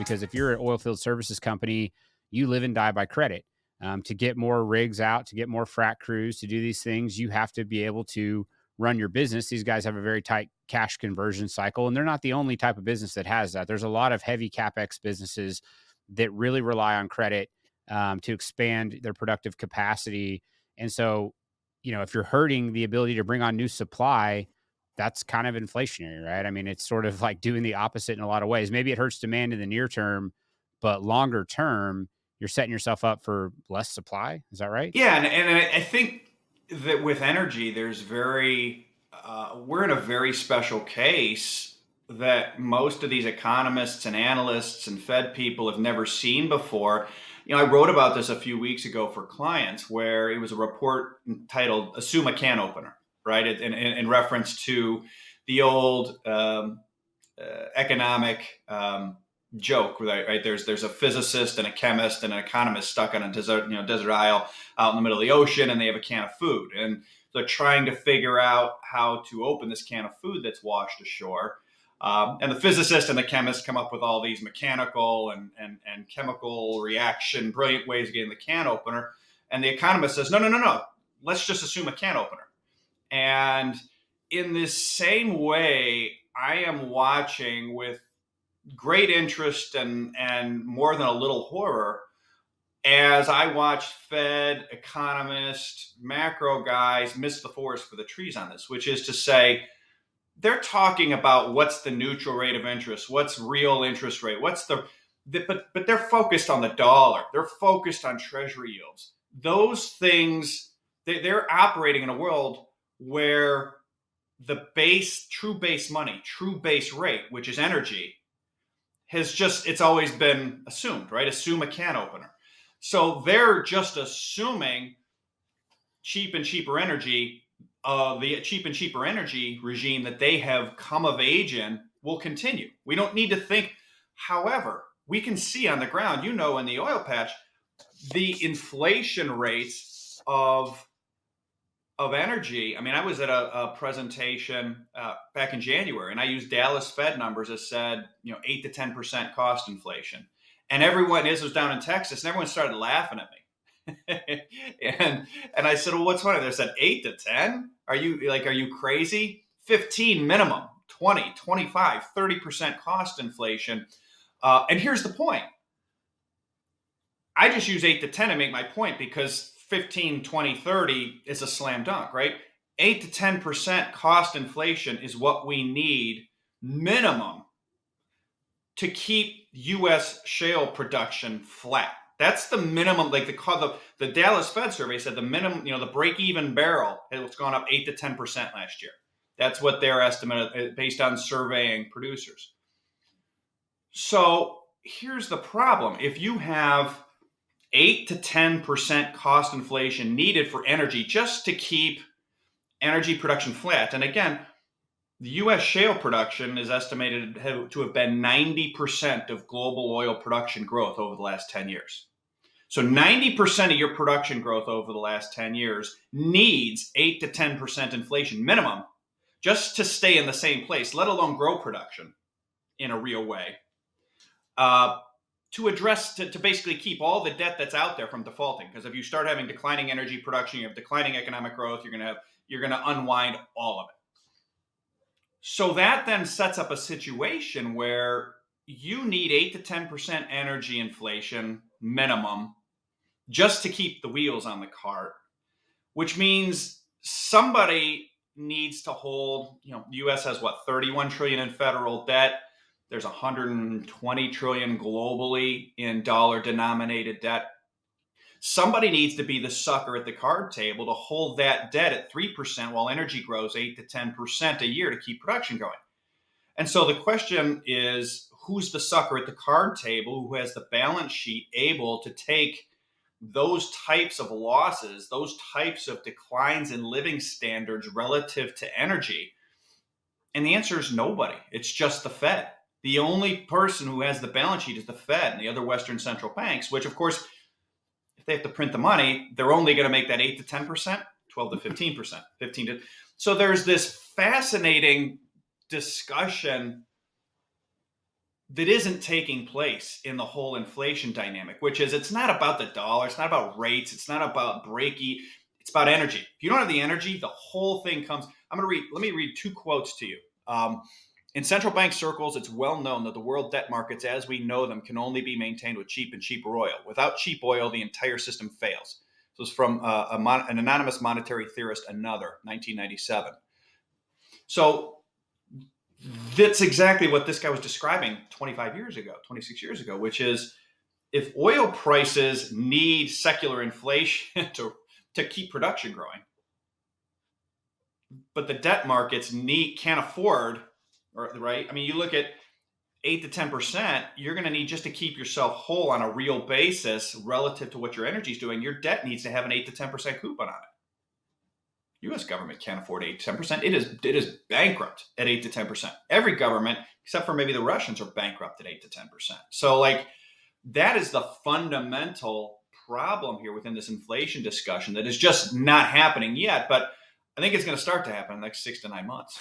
because if you're an oil field services company, you live and die by credit. To get more rigs out, to get more frac crews, to do these things, you have to be able to run your business. These guys have a very tight cash conversion cycle, and they're not the only type of business that has that. There's a lot of heavy CapEx businesses that really rely on credit to expand their productive capacity. And so, if you're hurting the ability to bring on new supply, that's kind of inflationary, right? I mean, it's sort of like doing the opposite in a lot of ways. Maybe it hurts demand in the near term, but longer term, you're setting yourself up for less supply. Is that right? Yeah, and I think that with energy, we're in a very special case that most of these economists and analysts and Fed people have never seen before. I wrote about this a few weeks ago for clients where it was a report titled "Assume a Can Opener," right? In reference to the old economic joke, right? There's a physicist and a chemist and an economist stuck on a desert isle out in the middle of the ocean, and they have a can of food, and they're trying to figure out how to open this can of food that's washed ashore. And the physicist and the chemist come up with all these mechanical and chemical reaction, brilliant ways of getting the can opener. And the economist says, no, let's just assume a can opener. And in this same way, I am watching with great interest and more than a little horror as I watch Fed, economists, macro guys miss the forest for the trees on this, which is to say, they're talking about what's the neutral rate of interest, what's real interest rate, but they're focused on the dollar. They're focused on treasury yields. Those things, they're operating in a world where the true base money, true base rate, which is energy, it's always been assumed, right? Assume a can opener. So they're just assuming cheap and cheaper energy, the cheap and cheaper energy regime that they have come of age in will continue. We don't need to think. However, we can see on the ground, in the oil patch, the inflation rates of energy. I mean, I was at a presentation back in January, and I used Dallas Fed numbers that said, 8 to 10% cost inflation. And this was down in Texas, and everyone started laughing at me. and I said, well, what's funny? They said 8 to 10? Are you crazy? 15 minimum, 20, 25, 30% cost inflation. And here's the point. I just use 8 to 10 to make my point because 15, 20, 30 is a slam dunk, right? 8 to 10% cost inflation is what we need minimum to keep U.S. shale production flat. That's the minimum. Like the Dallas Fed survey said, the minimum, the break-even barrel has gone up 8 to 10% last year. That's what their estimate based on surveying producers. So here's the problem. If you have 8 to 10% cost inflation needed for energy just to keep energy production flat. And again, the U.S. shale production is estimated to have been 90% of global oil production growth over the last 10 years. So 90% of your production growth over the last 10 years needs 8 to 10% inflation minimum just to stay in the same place, let alone grow production in a real way. To basically keep all the debt that's out there from defaulting. Because if you start having declining energy production, you have declining economic growth, you're going to unwind all of it. So that then sets up a situation where you need 8 to 10% energy inflation minimum just to keep the wheels on the cart, which means somebody needs to hold, the U.S. has 31 trillion in federal debt. There's 120 trillion globally in dollar denominated debt. Somebody needs to be the sucker at the card table to hold that debt at 3% while energy grows 8 to 10% a year to keep production going. And so the question is, who's the sucker at the card table who has the balance sheet able to take those types of losses, those types of declines in living standards relative to energy? And the answer is nobody. It's just the Fed. The only person who has the balance sheet is the Fed and the other Western central banks, which, of course, if they have to print the money, they're only going to make that 8 to 10%, 12 to 15%, 15 to. So there's this fascinating discussion that isn't taking place in the whole inflation dynamic, which is it's not about the dollar, it's not about rates, it's not about breaky, it's about energy. If you don't have the energy, the whole thing comes. Let me read two quotes to you. In central bank circles, it's well known that the world debt markets as we know them can only be maintained with cheap and cheaper oil. Without cheap oil, the entire system fails. So it's from an anonymous monetary theorist, another, 1997. So that's exactly what this guy was describing 25 years ago, 26 years ago, which is if oil prices need secular inflation to keep production growing, but the debt markets can't afford, right? I mean, you look at 8 to 10%, you're going to need just to keep yourself whole on a real basis relative to what your energy is doing. Your debt needs to have an 8 to 10% coupon on it. U.S. government can't afford 8 to 10%. It is bankrupt at 8 to 10%. Every government, except for maybe the Russians, are bankrupt at 8 to 10%. So, like, that is the fundamental problem here within this inflation discussion that is just not happening yet. But I think it's going to start to happen in the next 6 to 9 months.